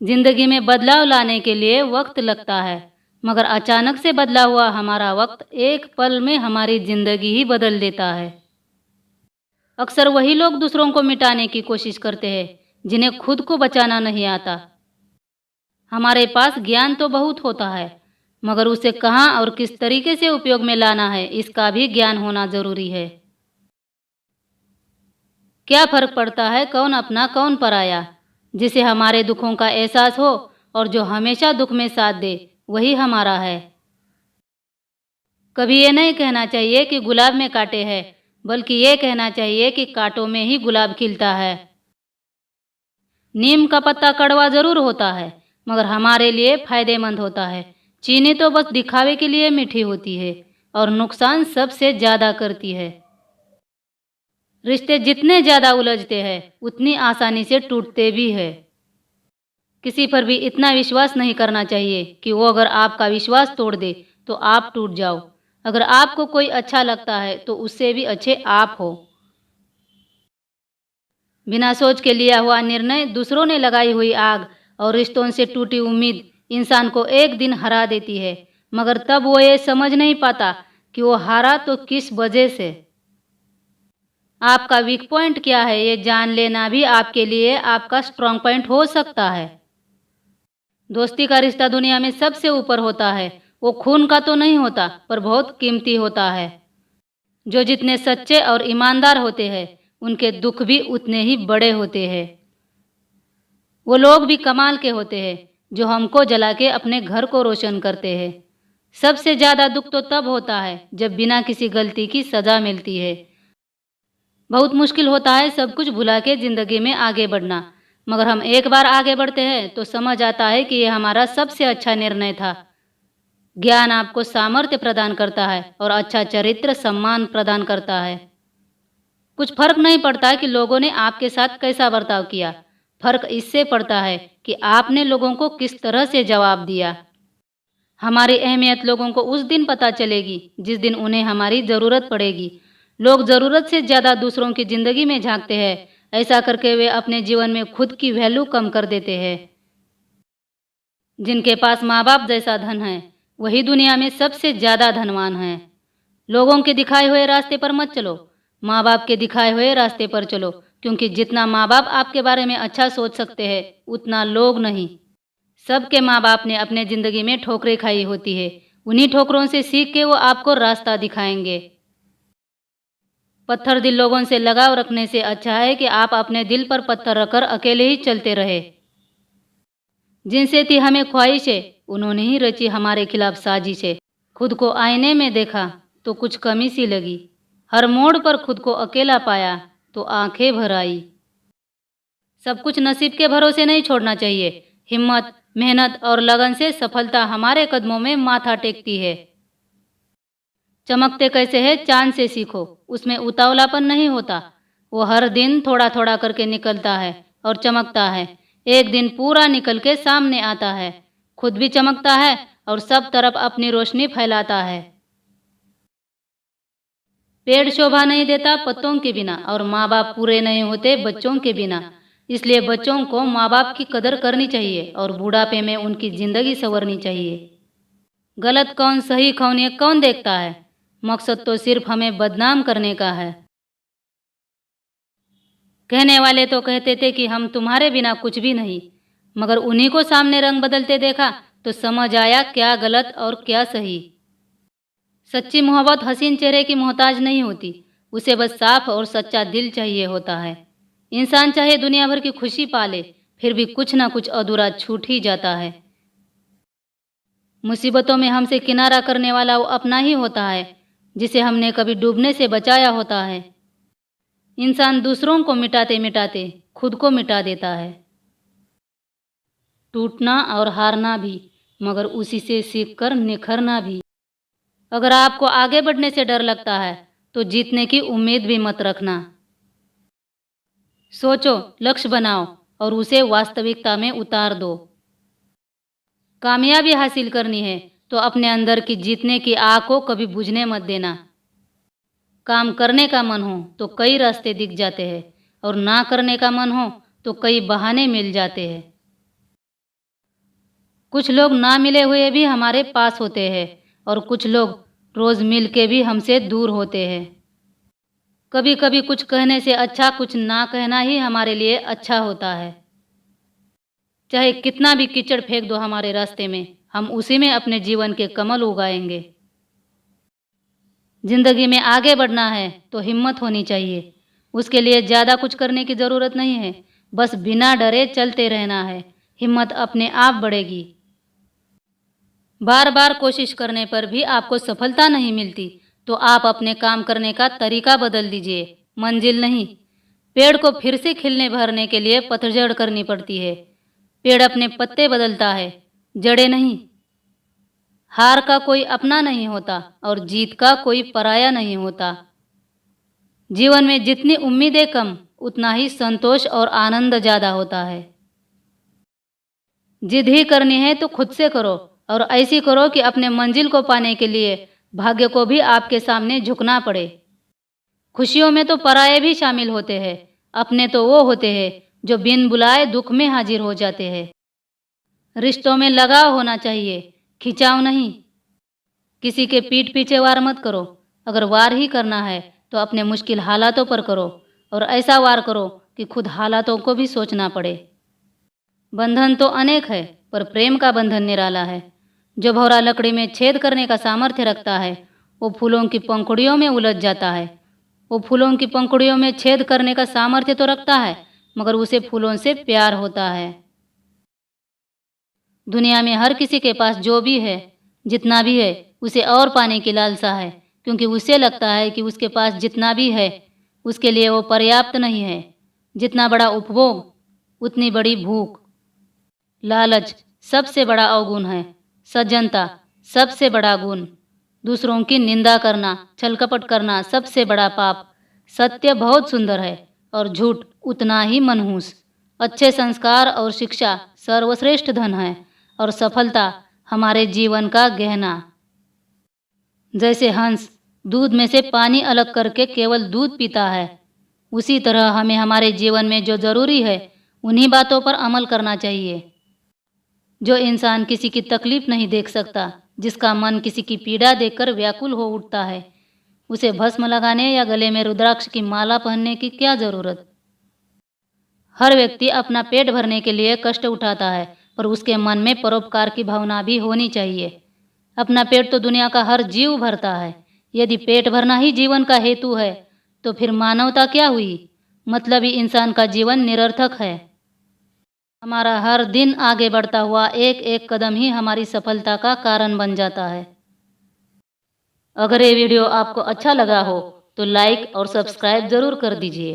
जिंदगी में बदलाव लाने के लिए वक्त लगता है, मगर अचानक से बदला हुआ हमारा वक्त एक पल में हमारी जिंदगी ही बदल देता है। अक्सर वही लोग दूसरों को मिटाने की कोशिश करते हैं, जिन्हें खुद को बचाना नहीं आता। हमारे पास ज्ञान तो बहुत होता है, मगर उसे कहाँ और किस तरीके से उपयोग में लाना है, इसका भी ज्ञान होना जरूरी है। क्या फर्क पड़ता है कौन अपना कौन पराया? जिसे हमारे दुखों का एहसास हो और जो हमेशा दुख में साथ दे, वही हमारा है। कभी ये नहीं कहना चाहिए कि गुलाब में कांटे हैं, बल्कि ये कहना चाहिए कि कांटों में ही गुलाब खिलता है। नीम का पत्ता कड़वा जरूर होता है, मगर हमारे लिए फायदेमंद होता है। चीनी तो बस दिखावे के लिए मीठी होती है और नुकसान सबसे ज्यादा करती है। रिश्ते जितने ज्यादा उलझते हैं, उतनी आसानी से टूटते भी है। किसी पर भी इतना विश्वास नहीं करना चाहिए कि वो अगर आपका विश्वास तोड़ दे तो आप टूट जाओ। अगर आपको कोई अच्छा लगता है तो उससे भी अच्छे आप हो। बिना सोच के लिया हुआ निर्णय, दूसरों ने लगाई हुई आग और रिश्तों से टूटी उम्मीद इंसान को एक दिन हरा देती है, मगर तब वो ये समझ नहीं पाता कि वो हारा तो किस वजह से। आपका वीक पॉइंट क्या है, ये जान लेना भी आपके लिए आपका स्ट्रॉन्ग पॉइंट हो सकता है। दोस्ती का रिश्ता दुनिया में सबसे ऊपर होता है। वो खून का तो नहीं होता, पर बहुत कीमती होता है। जो जितने सच्चे और ईमानदार होते हैं, उनके दुख भी उतने ही बड़े होते हैं। वो लोग भी कमाल के होते हैं जो हमको जला के अपने घर को रोशन करते हैं। सबसे ज्यादा दुख तो तब होता है जब बिना किसी गलती की सजा मिलती है। बहुत मुश्किल होता है सब कुछ भुला के जिंदगी में आगे बढ़ना, मगर हम एक बार आगे बढ़ते हैं तो समझ आता है कि यह हमारा सबसे अच्छा निर्णय था। ज्ञान आपको सामर्थ्य प्रदान करता है और अच्छा चरित्र सम्मान प्रदान करता है। कुछ फर्क नहीं पड़ता कि लोगों ने आपके साथ कैसा बर्ताव किया, फर्क इससे पड़ता है कि आपने लोगों को किस तरह से जवाब दिया। हमारी अहमियत लोगों को उस दिन पता चलेगी जिस दिन उन्हें हमारी जरूरत पड़ेगी। लोग जरूरत से ज्यादा दूसरों की जिंदगी में झांकते हैं। ऐसा करके वे अपने जीवन में खुद की वैल्यू कम कर देते हैं। जिनके पास माँ बाप जैसा धन है, वही दुनिया में सबसे ज्यादा धनवान है। लोगों के दिखाए हुए रास्ते पर मत चलो, माँ बाप के दिखाए हुए रास्ते पर चलो, क्योंकि जितना माँ बाप आपके बारे में अच्छा सोच सकते हैं, उतना लोग नहीं। सबके माँ बाप ने अपने जिंदगी में ठोकरें खाई होती है। उन्हीं ठोकरों से सीख के वो आपको रास्ता दिखाएंगे। पत्थर दिल लोगों से लगाव रखने से अच्छा है कि आप अपने दिल पर पत्थर रखकर अकेले ही चलते रहे। जिनसे थी हमें ख्वाहिशें, उन्होंने ही रची हमारे खिलाफ साजिशें। खुद को आईने में देखा तो कुछ कमी सी लगी, हर मोड़ पर खुद को अकेला पाया तो आंखें भर आई। सब कुछ नसीब के भरोसे नहीं छोड़ना चाहिए। हिम्मत, मेहनत और लगन से सफलता हमारे कदमों में माथा टेकती है। चमकते कैसे है चांद से सीखो, उसमें उतावलापन नहीं होता। वो हर दिन थोड़ा थोड़ा करके निकलता है और चमकता है। एक दिन पूरा निकल के सामने आता है, खुद भी चमकता है और सब तरफ अपनी रोशनी फैलाता है। पेड़ शोभा नहीं देता पत्तों के बिना, और माँ बाप पूरे नहीं होते बच्चों के बिना। इसलिए बच्चों को माँ बाप की कदर करनी चाहिए और बुढ़ापे में उनकी जिंदगी संवरनी चाहिए। गलत कौन सही कौन ये कौन देखता है, मकसद तो सिर्फ हमें बदनाम करने का है। कहने वाले तो कहते थे कि हम तुम्हारे बिना कुछ भी नहीं, मगर उन्हीं को सामने रंग बदलते देखा तो समझ आया क्या गलत और क्या सही। सच्ची मोहब्बत हसीन चेहरे की मोहताज नहीं होती, उसे बस साफ और सच्चा दिल चाहिए होता है। इंसान चाहे दुनिया भर की खुशी पाले, फिर भी कुछ ना कुछ अधूरा छूट ही जाता है। मुसीबतों में हमसे किनारा करने वाला वो अपना ही होता है, जिसे हमने कभी डूबने से बचाया होता है। इंसान दूसरों को मिटाते मिटाते खुद को मिटा देता है। टूटना और हारना भी, मगर उसी से सीखकर निखरना भी। अगर आपको आगे बढ़ने से डर लगता है तो जीतने की उम्मीद भी मत रखना। सोचो, लक्ष्य बनाओ और उसे वास्तविकता में उतार दो। कामयाबी हासिल करनी है तो अपने अंदर की जीतने की आग को कभी बुझने मत देना। काम करने का मन हो तो कई रास्ते दिख जाते हैं, और ना करने का मन हो तो कई बहाने मिल जाते हैं। कुछ लोग ना मिले हुए भी हमारे पास होते हैं और कुछ लोग रोज मिल के भी हमसे दूर होते हैं। कभी कभी कुछ कहने से अच्छा कुछ ना कहना ही हमारे लिए अच्छा होता है। चाहे कितना भी कीचड़ फेंक दो हमारे रास्ते में, हम उसी में अपने जीवन के कमल उगाएंगे। जिंदगी में आगे बढ़ना है तो हिम्मत होनी चाहिए। उसके लिए ज़्यादा कुछ करने की ज़रूरत नहीं है, बस बिना डरे चलते रहना है। हिम्मत अपने आप बढ़ेगी। बार बार कोशिश करने पर भी आपको सफलता नहीं मिलती तो आप अपने काम करने का तरीका बदल दीजिए, मंजिल नहीं। पेड़ को फिर से खिलने भरने के लिए पतझड़ करनी पड़ती है। पेड़ अपने पत्ते बदलता है, जड़ें नहीं। हार का कोई अपना नहीं होता और जीत का कोई पराया नहीं होता। जीवन में जितनी उम्मीदें कम, उतना ही संतोष और आनंद ज़्यादा होता है। जिद ही करनी है तो खुद से करो और ऐसी करो कि अपने मंजिल को पाने के लिए भाग्य को भी आपके सामने झुकना पड़े। खुशियों में तो पराये भी शामिल होते हैं, अपने तो वो होते हैं जो बिन बुलाए दुख में हाजिर हो जाते हैं। रिश्तों में लगाव होना चाहिए, खिंचाव नहीं। किसी के पीठ पीछे वार मत करो। अगर वार ही करना है तो अपने मुश्किल हालातों पर करो और ऐसा वार करो कि खुद हालातों को भी सोचना पड़े। बंधन तो अनेक है पर प्रेम का बंधन निराला है। जो भौरा लकड़ी में छेद करने का सामर्थ्य रखता है वो फूलों की पंखुड़ियों में उलझ जाता है। वो फूलों की पंखुड़ियों में छेद करने का सामर्थ्य तो रखता है मगर उसे फूलों से प्यार होता है। दुनिया में हर किसी के पास जो भी है, जितना भी है, उसे और पाने की लालसा है, क्योंकि उसे लगता है कि उसके पास जितना भी है उसके लिए वो पर्याप्त नहीं है। जितना बड़ा उपभोग उतनी बड़ी भूख। लालच सबसे बड़ा अवगुण है। सज्जनता सबसे बड़ा गुण। दूसरों की निंदा करना, छलकपट करना सबसे बड़ा पाप। सत्य बहुत सुंदर है और झूठ उतना ही मनहूस। अच्छे संस्कार और शिक्षा सर्वश्रेष्ठ धन है और सफलता हमारे जीवन का गहना। जैसे हंस दूध में से पानी अलग करके केवल दूध पीता है, उसी तरह हमें हमारे जीवन में जो जरूरी है उन्हीं बातों पर अमल करना चाहिए। जो इंसान किसी की तकलीफ नहीं देख सकता, जिसका मन किसी की पीड़ा देखकर व्याकुल हो उठता है, उसे भस्म लगाने या गले में रुद्राक्ष की माला पहनने की क्या जरूरत। हर व्यक्ति अपना पेट भरने के लिए कष्ट उठाता है पर उसके मन में परोपकार की भावना भी होनी चाहिए। अपना पेट तो दुनिया का हर जीव भरता है। यदि पेट भरना ही जीवन का हेतु है तो फिर मानवता क्या हुई। मतलबी इंसान का जीवन निरर्थक है। हमारा हर दिन आगे बढ़ता हुआ एक एक कदम ही हमारी सफलता का कारण बन जाता है। अगर ये वीडियो आपको अच्छा लगा हो तो लाइक और सब्सक्राइब जरूर कर दीजिए।